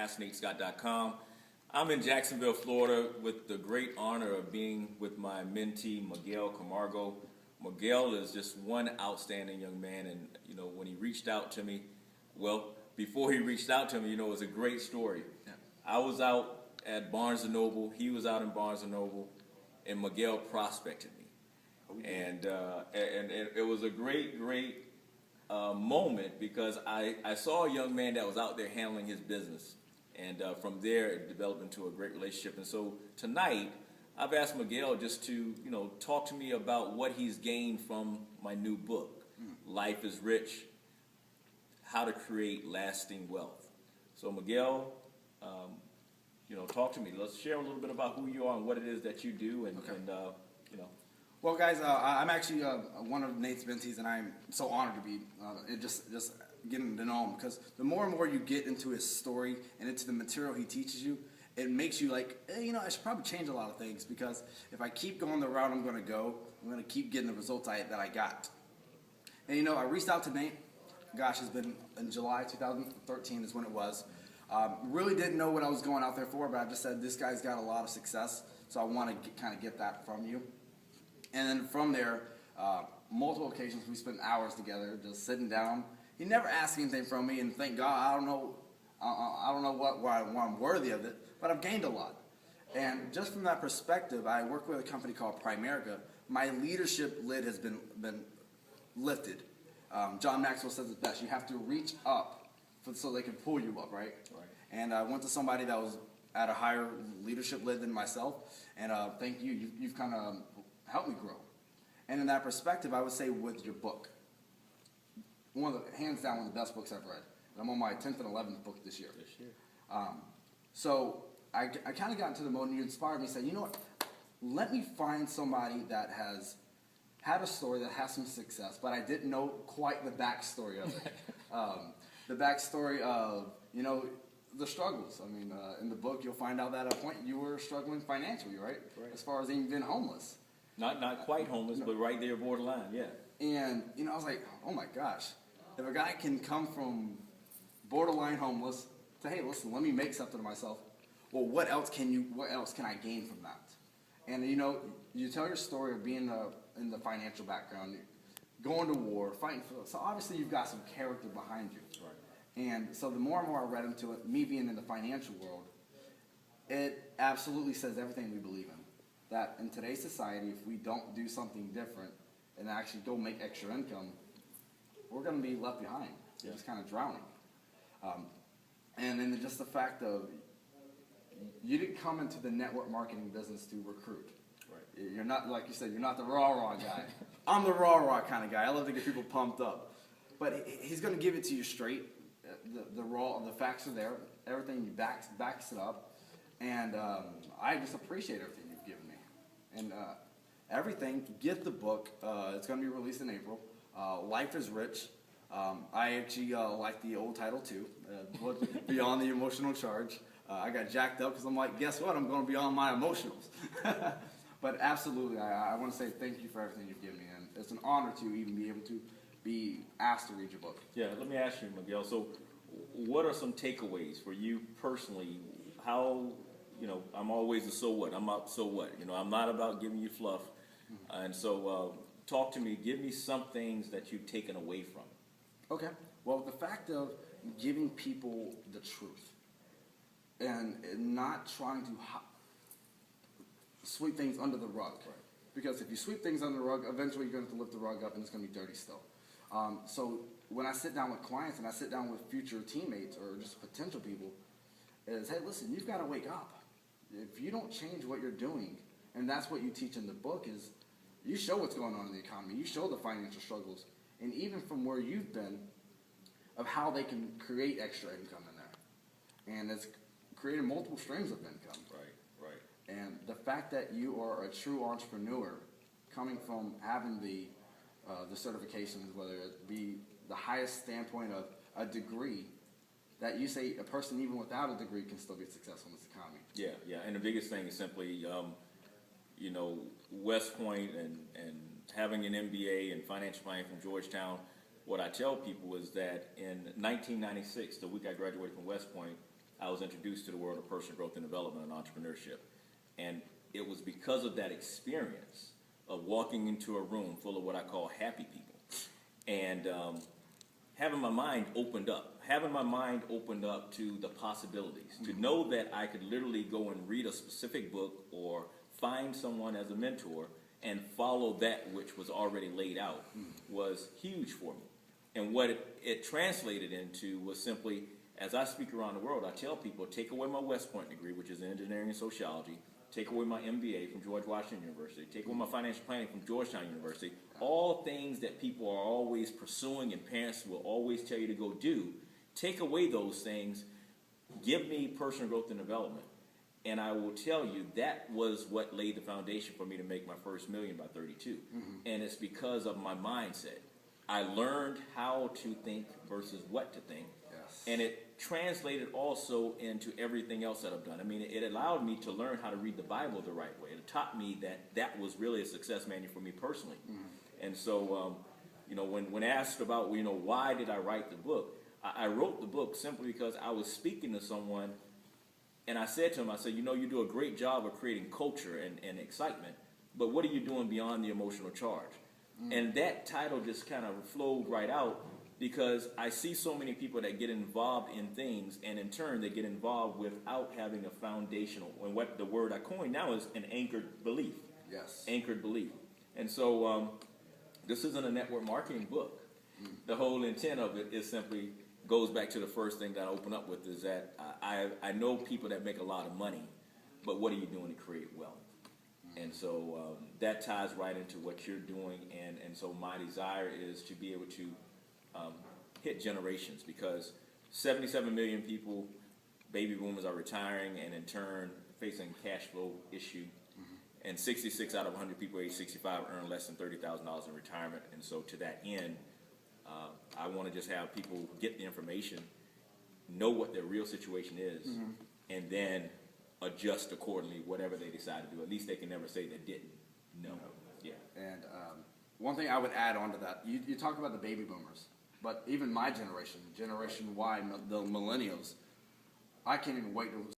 AskNateScott.com. I'm in Jacksonville, Florida, with the great honor of being with my mentee, Miguel Camargo. Miguel is just one outstanding young man, and when he reached out to me, well, before he reached out to me, it was a great story. Yeah. I was out at Barnes & Noble, he was out in Barnes & Noble, and Miguel prospected me. And it was a great moment because I saw a young man that was out there handling his business, and from there it developed into a great relationship. And so tonight I've asked Miguel just to talk to me about what he's gained from my new book, Life is Rich: How to Create Lasting Wealth. So Miguel, talk to me. Let's share a little bit about who you are and what it is that you do, and Well, guys, I'm actually one of Nate's mentees, and I'm so honored to be just getting to know him, because the more and more you get into his story and into the material he teaches you, it makes you like, I should probably change a lot of things, because if I keep going the route I'm going to go, I'm going to keep getting the results that I got. And I reached out to Nate. Gosh, it's been in July 2013 is when it was. Really didn't know what I was going out there for, but I just said, this guy's got a lot of success, so I want to kind of get that from you. And then from there, multiple occasions we spent hours together, just sitting down. He never asked anything from me, and thank God, I don't know why I'm worthy of it, but I've gained a lot. And just from that perspective, I work with a company called Primerica. My leadership lid has been lifted. John Maxwell says it best: you have to reach up so they can pull you up, right? Right. And I went to somebody that was at a higher leadership lid than myself, and thank you. You've kind of helped me grow. And in that perspective, I would say with your book, hands down one of the best books I've read. And I'm on my 10th and 11th book this year. So I kind of got into the mode, and you inspired me to say, you know what, let me find somebody that has had a story that has some success, but I didn't know quite the backstory of it. The backstory of, the struggles. I mean, in the book, you'll find out that at a point you were struggling financially, right? As far as even being homeless. Not quite homeless, but right there borderline, yeah. And, I was like, oh my gosh, if a guy can come from borderline homeless to, hey, listen, let me make something of myself, well, what else can I gain from that? And, you tell your story of being in the financial background, going to war, fighting for, so obviously you've got some character behind you. Right. And so the more and more I read into it, me being in the financial world, it absolutely says everything we believe in. That in today's society, if we don't do something different and actually go make extra income, we're going to be left behind. Yeah. Just kind of drowning. And then just the fact of, you didn't come into the network marketing business to recruit. Right. You're not, like you said, you're not the rah-rah guy. I'm the rah-rah kind of guy. I love to get people pumped up. But he's going to give it to you straight. The facts are there. Everything backs it up. And I just appreciate everything you've given me. And everything, get the book. It's going to be released in April. Life is Rich. I actually like the old title too, Beyond the Emotional Charge. I got jacked up because I'm like, guess what? I'm going to be on my emotionals. But absolutely, I want to say thank you for everything you've given me. And it's an honor to even be able to be asked to read your book. Yeah, let me ask you, Miguel. So what are some takeaways for you personally? How, I'm always a so what. I'm up, so what? I'm not about giving you fluff. Mm-hmm. And so talk to me. Give me some things that you've taken away from. Okay. Well, the fact of giving people the truth and not trying to sweep things under the rug. Right. Because if you sweep things under the rug, eventually you're going to lift the rug up and it's going to be dirty still. So when I sit down with clients and I sit down with future teammates or just potential people, is, hey, listen, you've got to wake up. If you don't change what you're doing, and that's what you teach in the book, is you show what's going on in the economy. You show the financial struggles. And even from where you've been, of how they can create extra income in there. And it's creating multiple streams of income. Right. And the fact that you are a true entrepreneur, coming from having the certifications, whether it be the highest standpoint of a degree, that you say a person even without a degree can still be successful in this economy. Yeah. And the biggest thing is simply, West Point and having an MBA in financial planning from Georgetown. What I tell people is that in 1996, the week I graduated from West Point, I was introduced to the world of personal growth and development and entrepreneurship. And it was because of that experience of walking into a room full of what I call happy people and having my mind opened up to the possibilities, to know that I could literally go and read a specific book or find someone as a mentor and follow that which was already laid out was huge for me. And what it translated into was simply, as I speak around the world, I tell people, take away my West Point degree, which is in engineering and sociology, take away my MBA from George Washington University, take away my financial planning from Georgetown University, all things that people are always pursuing and parents will always tell you to go do, take away those things, give me personal growth and development. And I will tell you, that was what laid the foundation for me to make my first million by 32. And it's because of my mindset. I learned how to think versus what to think. Yes. And it translated also into everything else that I've done. I mean, it allowed me to learn how to read the Bible the right way. It taught me that was really a success manual for me personally. And so, when asked about, why did I write the book? I wrote the book simply because I was speaking to someone, and I said to him, you do a great job of creating culture and excitement, but what are you doing beyond the emotional charge? And that title just kind of flowed right out because I see so many people that get involved in things, and in turn they get involved without having a foundational, and what the word I coined now is an anchored belief. Yes. Anchored belief. And so this isn't a network marketing book. The whole intent of it is simply goes back to the first thing that I open up with is that I know people that make a lot of money, but what are you doing to create wealth? And so that ties right into what you're doing, and so my desire is to be able to hit generations, because 77 million people, baby boomers, are retiring and in turn facing cash flow issue, and 66 out of 100 people age 65 earn less than $30,000 in retirement. And so to that end, I want to just have people get the information, know what their real situation is, and then adjust accordingly, whatever they decide to do. At least they can never say they didn't. No. Yeah. And one thing I would add on to that, you talk about the baby boomers, but even my generation, Generation Y, the millennials, I can't even wait to